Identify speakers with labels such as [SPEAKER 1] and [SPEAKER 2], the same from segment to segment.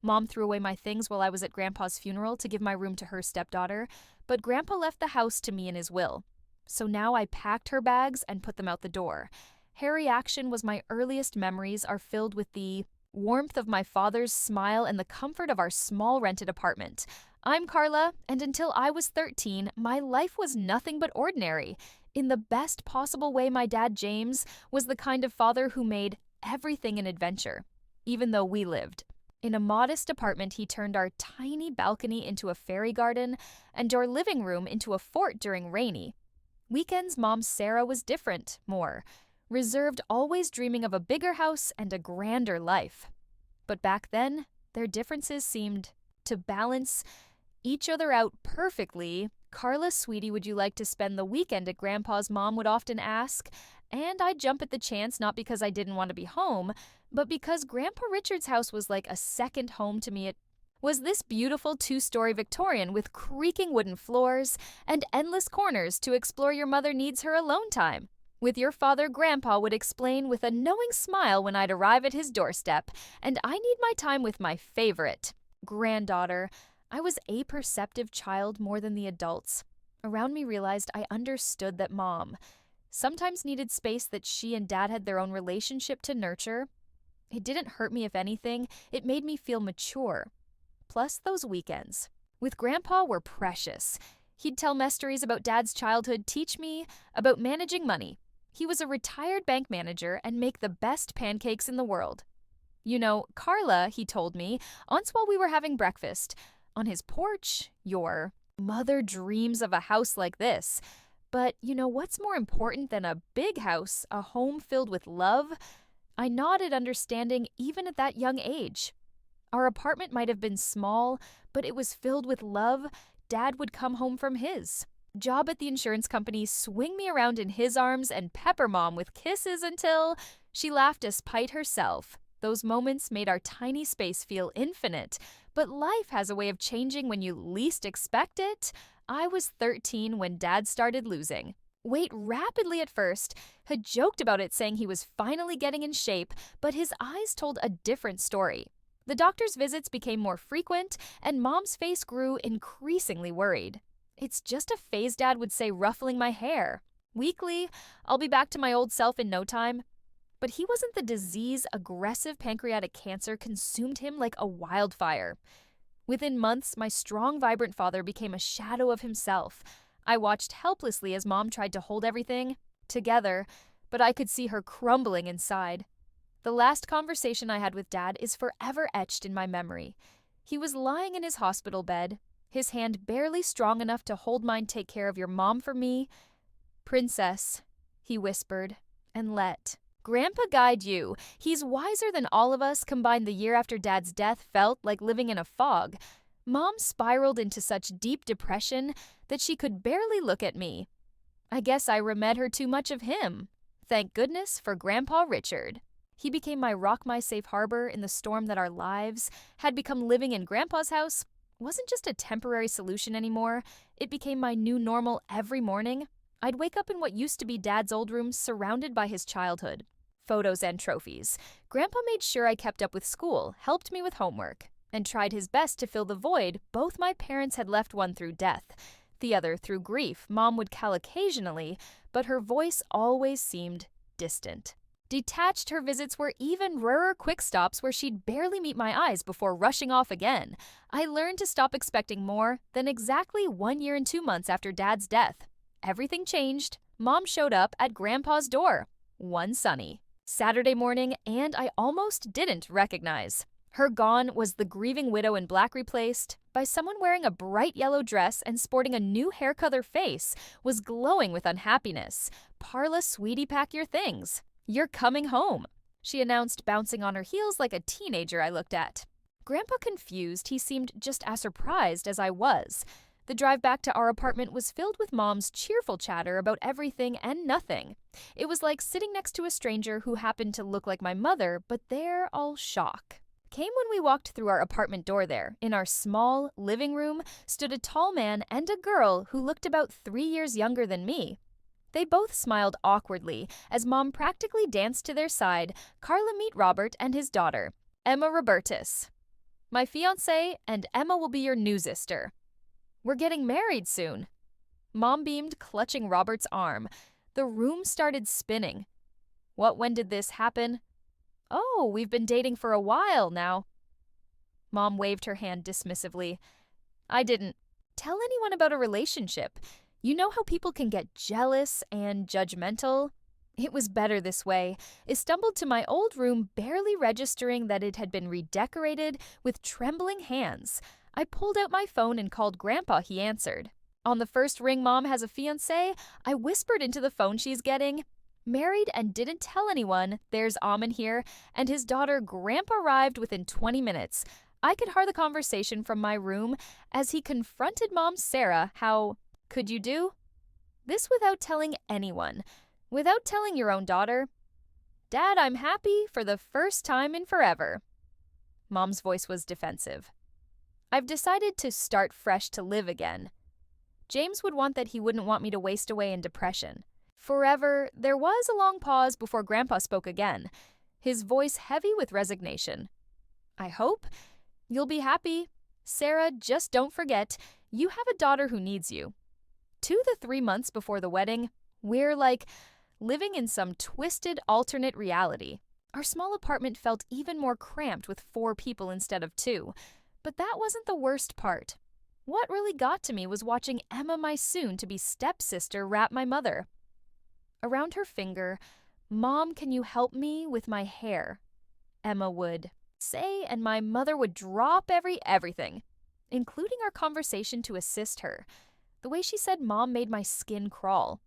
[SPEAKER 1] Mom threw away my things while I was at Grandpa's funeral to give my room to her stepdaughter, but Grandpa left the house to me in his will. So now I packed her bags and put them out the door. Her reaction was my earliest memories are filled with the warmth of my father's smile and the comfort of our small rented apartment. I'm Carla, and until I was 13, my life was nothing but ordinary. In the best possible way, my dad, James, was the kind of father who made everything an adventure, even though we lived. In a modest apartment, he turned our tiny balcony into a fairy garden and our living room into a fort during rainy. Weekends, Mom Sarah was different, more reserved, always dreaming of a bigger house and a grander life. But back then, their differences seemed to balance each other out perfectly. Carla, sweetie, would you like to spend the weekend at Grandpa's? Mom would often ask, and I'd jump at the chance not because I didn't want to be home, but because Grandpa Richard's house was like a second home to me. It was this beautiful two-story Victorian with creaking wooden floors and endless corners to explore. Your mother needs her alone time. With your father, Grandpa would explain with a knowing smile when I'd arrive at his doorstep, and I need my time with my favorite granddaughter. I was a perceptive child more than the adults around me realized. I understood that Mom sometimes needed space, that she and Dad had their own relationship to nurture. It didn't hurt me, if anything, it made me feel mature. Plus, those weekends with Grandpa were precious. He'd tell me stories about Dad's childhood, teach me about managing money. He was a retired bank manager and make the best pancakes in the world. You know, Carla, he told me, once while we were having breakfast, on his porch, your mother dreams of a house like this. But you know what's more important than a big house, a home filled with love? I nodded, understanding even at that young age. Our apartment might have been small, but it was filled with love. Dad would come home from his job at the insurance company, swing me around in his arms, and pepper Mom with kisses until she laughed despite herself. Those moments made our tiny space feel infinite, but life has a way of changing when you least expect it. I was 13 when Dad started losing weight rapidly at first, had joked about it saying he was finally getting in shape, but his eyes told a different story. The doctor's visits became more frequent, and Mom's face grew increasingly worried. It's just a phase, Dad would say, ruffling my hair. Weekly, I'll be back to my old self in no time. But he wasn't. The disease, aggressive pancreatic cancer, consumed him like a wildfire. Within months, my strong, vibrant father became a shadow of himself. I watched helplessly as Mom tried to hold everything together, but I could see her crumbling inside. The last conversation I had with Dad is forever etched in my memory. He was lying in his hospital bed, his hand barely strong enough to hold mine. Take care of your mom for me. Princess, he whispered, and let Grandpa guide you. He's wiser than all of us. Combined, the year after Dad's death felt like living in a fog. Mom spiraled into such deep depression that she could barely look at me. I guess I remed her too much of him. Thank goodness for Grandpa Richard. He became my rock, my safe harbor in the storm that our lives had become. Living in Grandpa's house wasn't just a temporary solution anymore. It became my new normal. Every morning, I'd wake up in what used to be Dad's old room, surrounded by his childhood photos and trophies. Grandpa made sure I kept up with school, helped me with homework, and tried his best to fill the void both my parents had left, one through death, the other through grief. Mom would call occasionally, but her voice always seemed distant. Detached, her visits were even rarer, quick stops where she'd barely meet my eyes before rushing off again. I learned to stop expecting more than exactly 1 year and 2 months after Dad's death. Everything changed. Mom showed up at Grandpa's door one sunny Saturday morning, and I almost didn't recognize her. Gone was the grieving widow in black, replaced by someone wearing a bright yellow dress and sporting a new haircut. Her face was glowing with unhappiness. Parla, sweetie, pack your things. You're coming home, she announced, bouncing on her heels like a teenager I looked at. Grandpa confused, he seemed just as surprised as I was. The drive back to our apartment was filled with Mom's cheerful chatter about everything and nothing. It was like sitting next to a stranger who happened to look like my mother, but they're all shock came when we walked through our apartment door. There, in our small living room, stood a tall man and a girl who looked about 3 years younger than me. They both smiled awkwardly as Mom practically danced to their side. Carla, meet Robert and his daughter, Emma Robertus. My fiancé and Emma will be your new sister. We're getting married soon. Mom beamed, clutching Robert's arm. The room started spinning. When did this happen? Oh, we've been dating for a while now. Mom waved her hand dismissively. I didn't tell anyone about a relationship. You know how people can get jealous and judgmental? It was better this way. I stumbled to my old room, barely registering that it had been redecorated, with trembling hands. I pulled out my phone and called Grandpa. He answered. On the first ring, Mom has a fiancé. I whispered into the phone she's getting. Married and didn't tell anyone. There's Amin here, and his daughter Grandpa arrived within 20 minutes. I could hear the conversation from my room as he confronted Mom Sarah. How could you do this without telling anyone? Without telling your own daughter? Dad, I'm happy for the first time in forever. Mom's voice was defensive. I've decided to start fresh to live again. James would want that. He wouldn't want me to waste away in depression. Forever, there was a long pause before Grandpa spoke again, his voice heavy with resignation. I hope you'll be happy. Sarah, just don't forget, you have a daughter who needs you. 2 to 3 months before the wedding, we're like living in some twisted alternate reality. Our small apartment felt even more cramped with 4 people instead of 2. But that wasn't the worst part. What really got to me was watching Emma, my soon-to-be stepsister, wrap my mother. Around her finger, Mom, can you help me with my hair? Emma would say, and my mother would drop everything, including our conversation, to assist her. The way she said Mom made my skin crawl.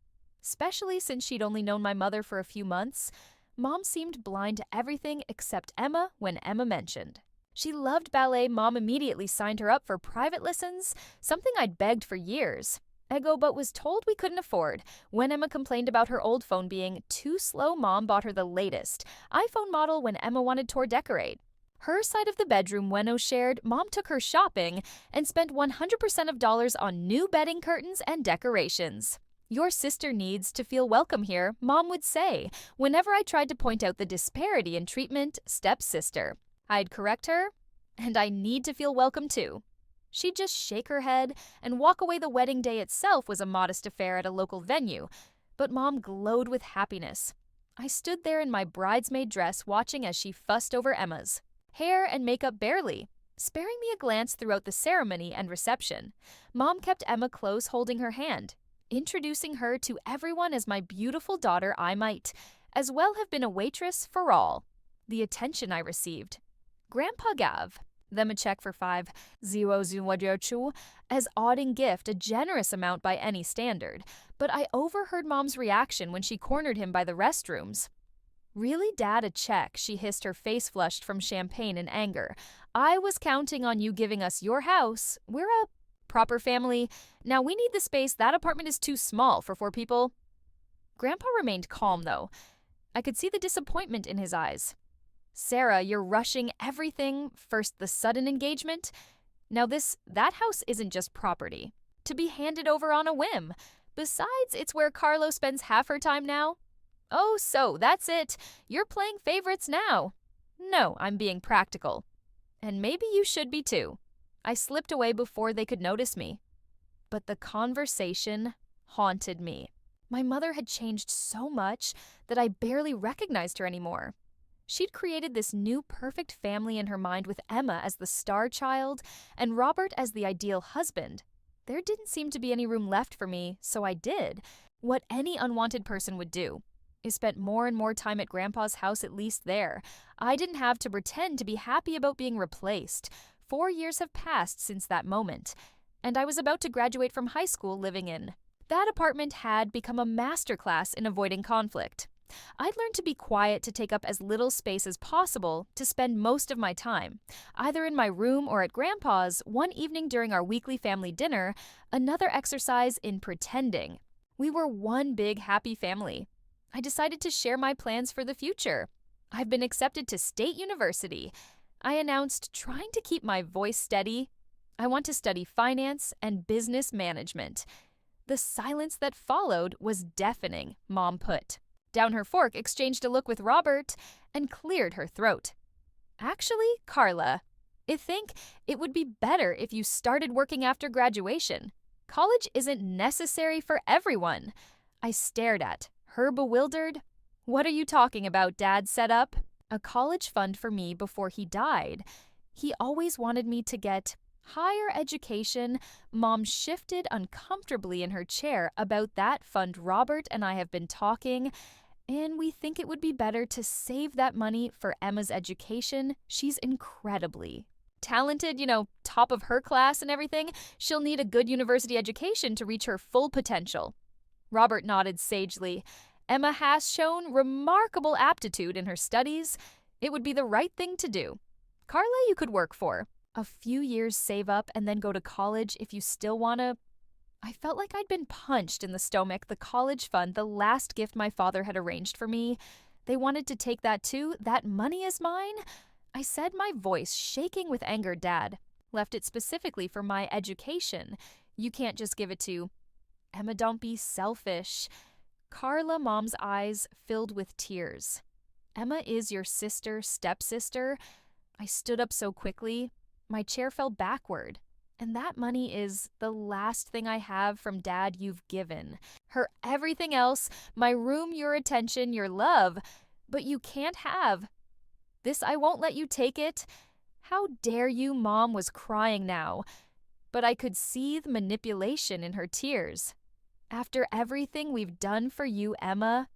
[SPEAKER 1] Especially since she'd only known my mother for a few months, Mom seemed blind to everything except Emma when Emma mentioned. She loved ballet. Mom immediately signed her up for private lessons, something I'd begged for years. Ego, but was told we couldn't afford. When Emma complained about her old phone being too slow, Mom bought her the latest iPhone model when Emma wanted to decorate. Her side of the bedroom, Weno shared, Mom took her shopping and spent 100% of dollars on new bedding curtains and decorations. Your sister needs to feel welcome here, Mom would say, whenever I tried to point out the disparity in treatment. Stepsister. I'd correct her, and I need to feel welcome too. She'd just shake her head and walk away. The wedding day itself was a modest affair at a local venue, but Mom glowed with happiness. I stood there in my bridesmaid dress watching as she fussed over Emma's hair and makeup, barely sparing me a glance throughout the ceremony and reception. Mom kept Emma close, holding her hand, introducing her to everyone as my beautiful daughter. I might as well have been a waitress for all the attention I received. Grandpa gave them a check for $5,000 as odding gift, a generous amount by any standard, but I overheard Mom's reaction when she cornered him by the restrooms. Really, Dad, a check? She hissed, her face flushed from champagne and anger. I was counting on you giving us your house. We're a proper family. Now we need the space. That apartment is too small for 4 people. Grandpa remained calm, though. I could see the disappointment in his eyes. Sarah, you're rushing everything. First, the sudden engagement. Now that house isn't just property to be handed over on a whim. Besides, it's where Carlo spends half her time now. Oh, so that's it. You're playing favorites now. No, I'm being practical. And maybe you should be too. I slipped away before they could notice me. But the conversation haunted me. My mother had changed so much that I barely recognized her anymore. She'd created this new perfect family in her mind with Emma as the star child and Robert as the ideal husband. There didn't seem to be any room left for me, so I did what any unwanted person would do. I spent more and more time at Grandpa's house, at least there. I didn't have to pretend to be happy about being replaced. 4 years have passed since that moment, and I was about to graduate from high school. Living in that apartment had become a masterclass in avoiding conflict. I'd learned to be quiet, to take up as little space as possible, to spend most of my time either in my room or at Grandpa's. One evening during our weekly family dinner, another exercise in pretending. We were one big happy family. I decided to share my plans for the future. I've been accepted to State University. I announced, trying to keep my voice steady. I want to study finance and business management. The silence that followed was deafening. Mom put down her fork, exchanged a look with Robert, and cleared her throat. Actually, Carla, I think it would be better if you started working after graduation. College isn't necessary for everyone. I stared at her, bewildered. What are you talking about, Dad set up? A college fund for me before he died. He always wanted me to get higher education. Mom shifted uncomfortably in her chair. About that fund, Robert and I have been talking, and we think it would be better to save that money for Emma's education. She's incredibly talented, top of her class and everything. She'll need a good university education to reach her full potential. Robert nodded sagely. Emma has shown remarkable aptitude in her studies. It would be the right thing to do. Carla, you could work for. A few years save up and then go to college if you still wanna. I felt like I'd been punched in the stomach. The college fund, the last gift my father had arranged for me. They wanted to take that too? That money is mine? I said, my voice shaking with anger. Dad left it specifically for my education. You can't just give it to Emma. Don't be selfish. Carla, Mom's eyes filled with tears. Emma is your sister, stepsister. I stood up so quickly, my chair fell backward. And that money is the last thing I have from Dad you've given. Her everything else, my room, your attention, your love. But you can't have. This, I won't let you take it. How dare you? Mom was crying now. But I could see the manipulation in her tears. After everything we've done for you, Emma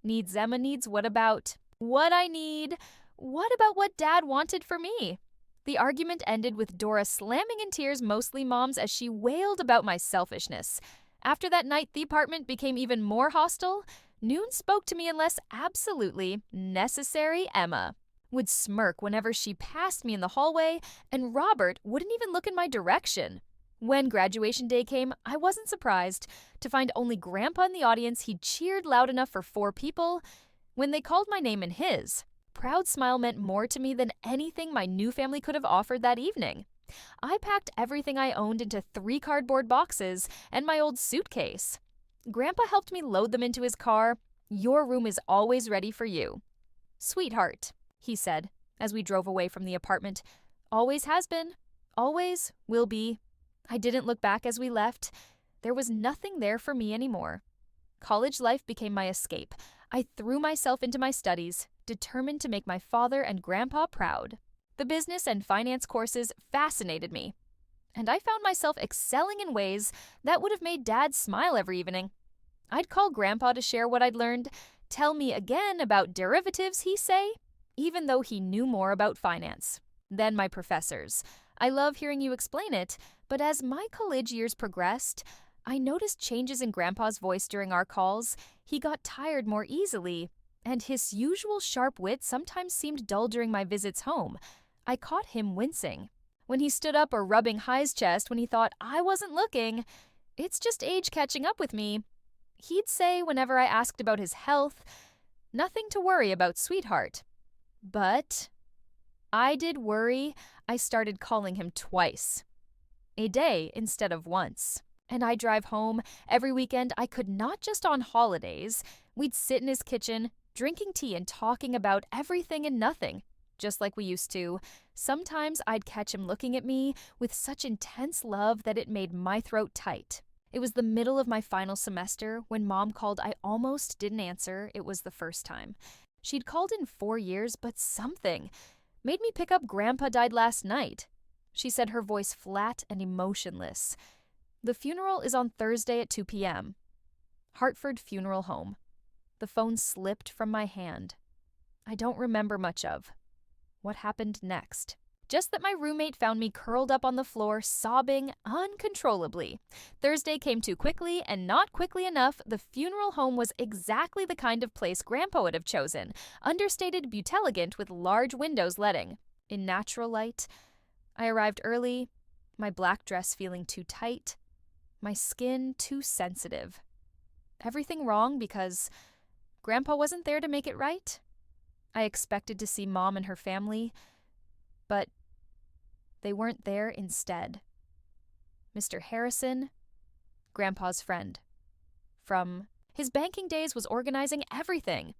[SPEAKER 1] needs, what about what I need? What about what Dad wanted for me? The argument ended with Dora slamming in tears, mostly Mom's, as she wailed about my selfishness. After that night, the apartment became even more hostile. Noon spoke to me unless absolutely necessary. Emma would smirk whenever she passed me in the hallway, and Robert wouldn't even look in my direction. When graduation day came, I wasn't surprised to find only Grandpa in the audience. He cheered loud enough for 4 people. When they called my name and his, proud smile meant more to me than anything my new family could have offered that evening. I packed everything I owned into 3 cardboard boxes and my old suitcase. Grandpa helped me load them into his car. Your room is always ready for you. Sweetheart, he said as we drove away from the apartment. Always has been. Always will be. I didn't look back as we left. There was nothing there for me anymore. College life became my escape. I threw myself into my studies, determined to make my father and Grandpa proud. The business and finance courses fascinated me, and I found myself excelling in ways that would have made Dad smile every evening. I'd call Grandpa to share what I'd learned, tell me again about derivatives, he'd say, even though he knew more about finance than my professors. I love hearing you explain it, but as my college years progressed, I noticed changes in Grandpa's voice during our calls. He got tired more easily, and his usual sharp wit sometimes seemed dull during my visits home. I caught him wincing when he stood up or rubbing his chest when he thought I wasn't looking. It's just age catching up with me. He'd say whenever I asked about his health, nothing to worry about, sweetheart. But I did worry. I started calling him twice a day instead of once. And I drive home every weekend. I could not just on holidays. We'd sit in his kitchen, drinking tea and talking about everything and nothing, just like we used to. Sometimes I'd catch him looking at me with such intense love that it made my throat tight. It was the middle of my final semester when Mom called. I almost didn't answer. It was the first time. She'd called in 4 years, but something made me pick up. Grandpa died last night. She said, her voice flat and emotionless. The funeral is on Thursday at 2 p.m. Hartford Funeral Home. The phone slipped from my hand. I don't remember much of what happened next. Just that my roommate found me curled up on the floor, sobbing uncontrollably. Thursday came too quickly and not quickly enough. The funeral home was exactly the kind of place Grandpa would have chosen. Understated butelegant with large windows letting in natural light. I arrived early, my black dress feeling too tight, my skin too sensitive. Everything wrong because Grandpa wasn't there to make it right. I expected to see Mom and her family, but they weren't there instead. Mr. Harrison, Grandpa's friend, from his banking days, was organizing everything.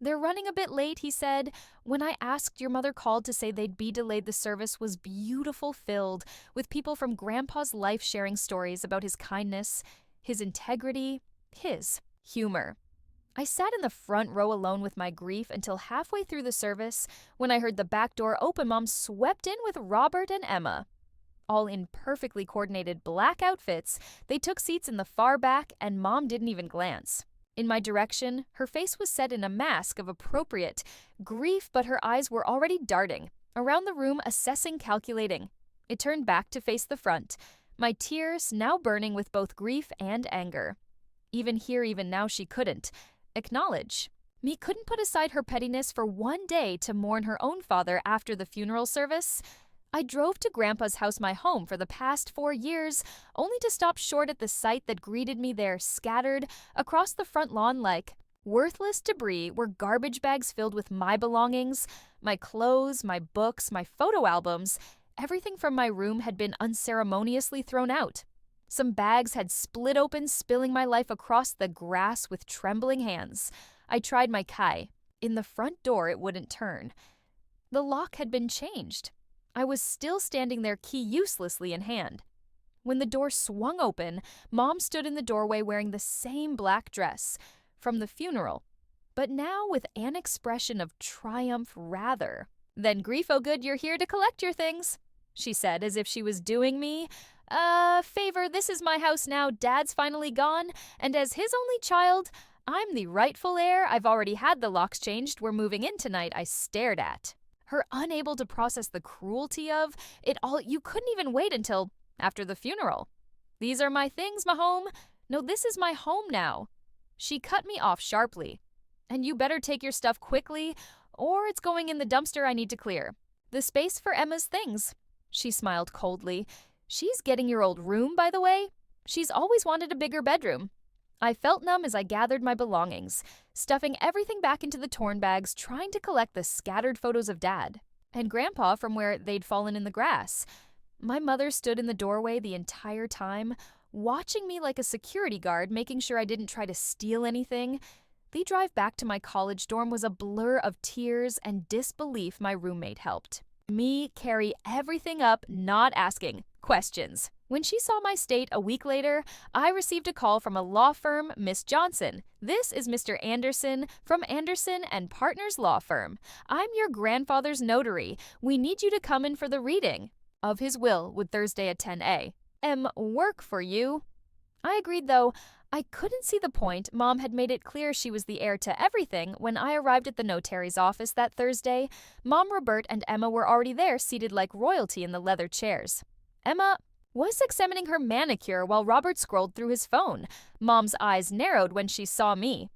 [SPEAKER 1] "They're running a bit late," he said. "When I asked, your mother called to say they'd be delayed. The service was beautiful, filled with people from Grandpa's life sharing stories about his kindness, his integrity, his humor." I sat in the front row alone with my grief until halfway through the service when I heard the back door open. Mom swept in with Robert and Emma. All in perfectly coordinated black outfits, they took seats in the far back, and Mom didn't even glance. In my direction, her face was set in a mask of appropriate grief, but her eyes were already darting around the room, assessing, calculating. It turned back to face the front, my tears now burning with both grief and anger. Even here, even now, she couldn't acknowledge. Me couldn't put aside her pettiness for one day to mourn her own father after the funeral service. I drove to Grandpa's house, my home, for the past 4 years, only to stop short at the sight that greeted me there. Scattered across the front lawn like worthless debris were garbage bags filled with my belongings, my clothes, my books, my photo albums. Everything from my room had been unceremoniously thrown out. Some bags had split open, spilling my life across the grass with trembling hands. I tried my key. In the front door, it wouldn't turn. The lock had been changed. I was still standing there, key uselessly in hand. When the door swung open, Mom stood in the doorway wearing the same black dress from the funeral, but now with an expression of triumph rather than grief. "Oh good, you're here to collect your things," she said, as if she was doing me a favor. "This is my house now. Dad's finally gone, and as his only child, I'm the rightful heir. I've already had the locks changed. We're moving in tonight." I stared at her, unable to process the cruelty of it all. "You couldn't even wait until after the funeral." "These are my things, my home. No, this is my home now." She cut me off sharply. "And you better take your stuff quickly, or it's going in the dumpster I need to clear. The space for Emma's things." She smiled coldly. "She's getting your old room, by the way. She's always wanted a bigger bedroom." I felt numb as I gathered my belongings, stuffing everything back into the torn bags, trying to collect the scattered photos of Dad and Grandpa from where they'd fallen in the grass. My mother stood in the doorway the entire time, watching me like a security guard, making sure I didn't try to steal anything. The drive back to my college dorm was a blur of tears and disbelief my roommate helped me carry everything up, not asking questions. When she saw my state a week later, I received a call from a law firm. "Miss Johnson, this is Mr. Anderson from Anderson and Partners Law Firm. I'm your grandfather's notary. We need you to come in for the reading of his will. Would Thursday at 10 a.m. work for you?" I agreed, though I couldn't see the point. Mom had made it clear she was the heir to everything. When I arrived at the notary's office that Thursday, Mom, Robert, and Emma were already there, seated like royalty in the leather chairs. Emma was examining her manicure while Robert scrolled through his phone. Mom's eyes narrowed when she saw me.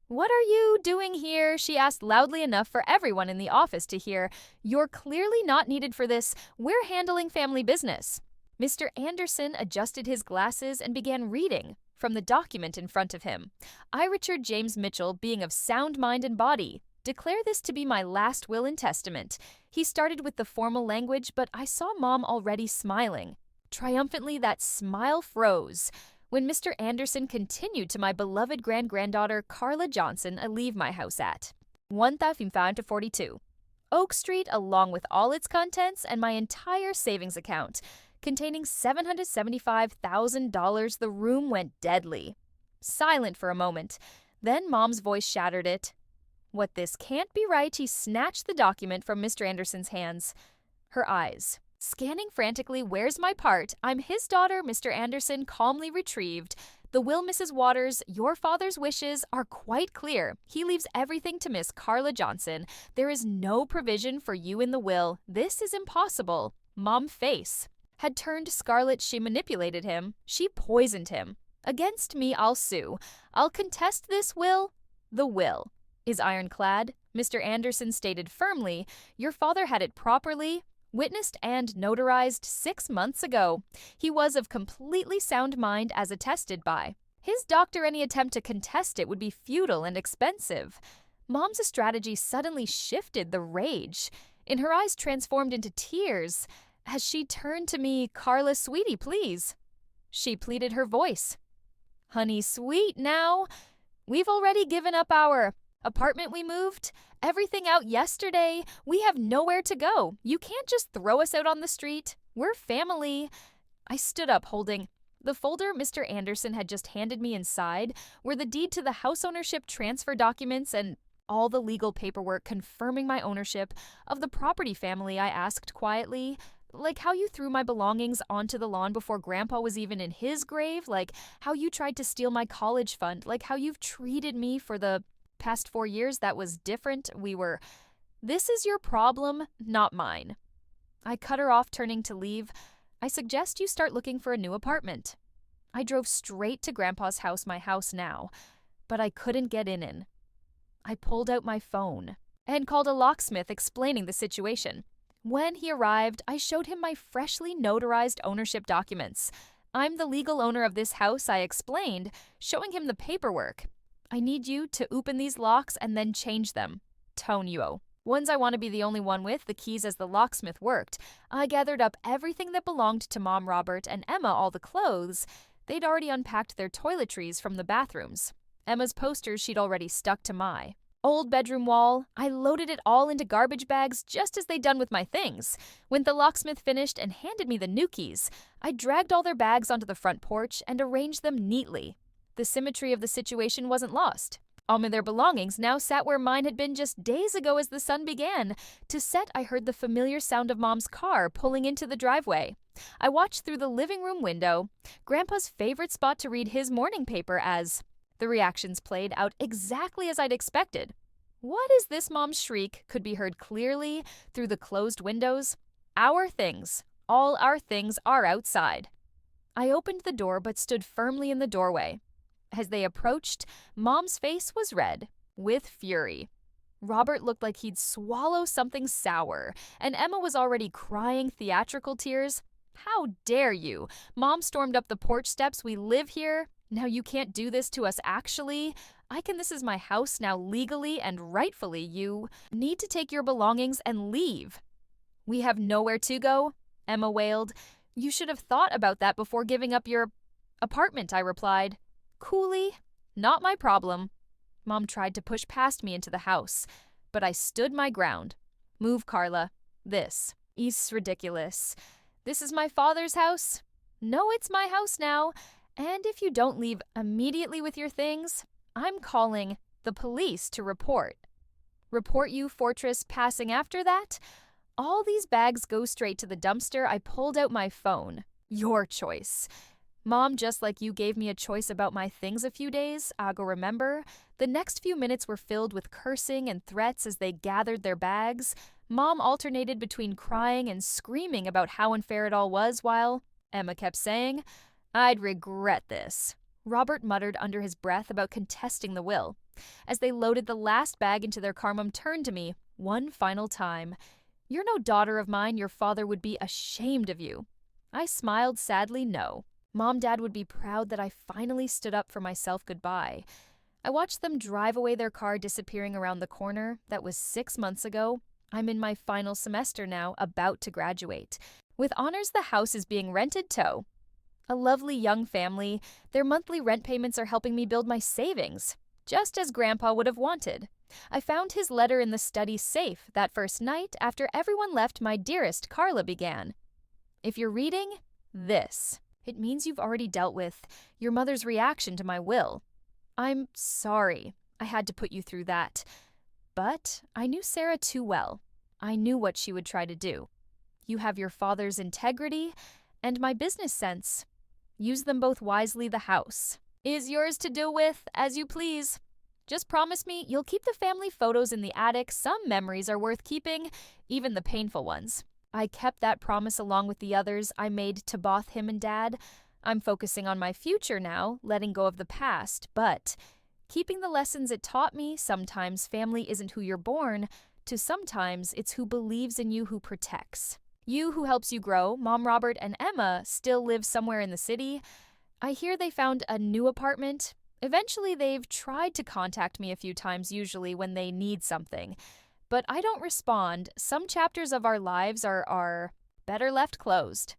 [SPEAKER 1] "What are you doing here?" she asked loudly enough for everyone in the office to hear. "You're clearly not needed for this. We're handling family business." Mr. Anderson adjusted his glasses and began reading from the document in front of him. "I, Richard James Mitchell, being of sound mind and body, declare this to be my last will and testament." He started with the formal language, but I saw Mom already smiling. Triumphantly, that smile froze when Mr. Anderson continued to my beloved granddaughter Carla Johnson. "I leave my house at 1542 Oak Street, along with all its contents and my entire savings account, containing $775,000. The room went deadly silent for a moment. Then Mom's voice shattered it. "What, this can't be right." He snatched the document from Mr. Anderson's hands. Her eyes scanning frantically. "Where's my part? I'm his daughter." Mr. Anderson calmly retrieved the will. "Mrs. Waters, your father's wishes are quite clear. He leaves everything to Miss Carla Johnson. There is no provision for you in the will. This is impossible." Mom's face had turned scarlet. She manipulated him. She poisoned him. "Against me, I'll sue. I'll contest this will." "The will is ironclad," Mr. Anderson stated firmly. "Your father had it properly witnessed and notarized 6 months ago. He was of completely sound mind, as attested by his doctor. Any attempt to contest it would be futile and expensive." Mom's strategy suddenly shifted. The rage in her eyes transformed into tears as she turned to me. "Carla, sweetie, please," she pleaded, her voice. "Honey, sweet, now. We've already given up our Apartment we moved? Everything out yesterday. We have nowhere to go. You can't just throw us out on the street. We're family. I stood up holding the folder Mr. Anderson had just handed me. Inside were the deed to the house ownership transfer documents and all the legal paperwork confirming my ownership of the property. Family, I asked quietly. Like how you threw my belongings onto the lawn before Grandpa was even in his grave? Like how you tried to steal my college fund? Like how you've treated me for the past 4 years? That was different. This is your problem, not mine. I cut her off, turning to leave. I suggest you start looking for a new apartment. I drove straight to Grandpa's house, my house now, but I couldn't get in. I pulled out my phone and called a locksmith explaining the situation. When he arrived, I showed him my freshly notarized ownership documents. I'm the legal owner of this house, I explained, showing him the paperwork. I need you to open these locks and then change them. Tonyo. Ones I want to be the only one with the keys as the locksmith worked. I gathered up everything that belonged to Mom, Robert, and Emma, all the clothes. They'd already unpacked their toiletries from the bathrooms. Emma's posters she'd already stuck to my old bedroom wall. I loaded it all into garbage bags just as they'd done with my things. When the locksmith finished and handed me the new keys, I dragged all their bags onto the front porch and arranged them neatly. The symmetry of the situation wasn't lost. All of their belongings now sat where mine had been just days ago as the sun began to set. I heard the familiar sound of Mom's car pulling into the driveway. I watched through the living room window, Grandpa's favorite spot to read his morning paper, as the reactions played out exactly as I'd expected. "What is this?" Mom's shriek could be heard clearly through the closed windows. "Our things, all our things are outside." I opened the door but stood firmly in the doorway. As they approached, Mom's face was red with fury. Robert looked like he'd swallow something sour, and Emma was already crying theatrical tears. "How dare you?" Mom stormed up the porch steps. "We live here. Now you can't do this to us actually. This is my house now legally and rightfully. You need to take your belongings and leave." "We have nowhere to go," Emma wailed. "You should have thought about that before giving up your apartment," I replied. Coolly, "Not my problem." Mom tried to push past me into the house, but I stood my ground. "Move, Carla. This is ridiculous. This is my father's house. No, it's my house now. And if you don't leave immediately with your things, I'm calling the police to report." "Report you, Fortress, passing after that? All these bags go straight to the dumpster." I pulled out my phone. "Your choice." "Mom, just like you gave me a choice about my things a few days ago, remember?" The next few minutes were filled with cursing and threats as they gathered their bags. Mom alternated between crying and screaming about how unfair it all was, while Emma kept saying, "I'd regret this." Robert muttered under his breath about contesting the will. As they loaded the last bag into their car, Mom turned to me one final time. "You're no daughter of mine. Your father would be ashamed of you." I smiled sadly. No. Mom, Dad would be proud that I finally stood up for myself goodbye. I watched them drive away, their car disappearing around the corner. That was 6 months ago. I'm in my final semester now, about to graduate. With honors, the house is being rented to a lovely young family. Their monthly rent payments are helping me build my savings, just as Grandpa would have wanted. I found his letter in the study safe that first night after everyone left. "My dearest Carla," began. "If you're reading this, it means you've already dealt with your mother's reaction to my will. I'm sorry I had to put you through that. But I knew Sarah too well. I knew what she would try to do. You have your father's integrity and my business sense. Use them both wisely. The house is yours to do with as you please. Just promise me you'll keep the family photos in the attic. Some memories are worth keeping, even the painful ones." I kept that promise along with the others I made to both him and Dad. I'm focusing on my future now, letting go of the past, but keeping the lessons it taught me. Sometimes family isn't who you're born to, sometimes it's who believes in you, who protects you, who helps you grow. Mom, Robert, and Emma still live somewhere in the city. I hear they found a new apartment. Eventually, they've tried to contact me a few times, usually when they need something. But I don't respond. Some chapters of our lives are better left closed.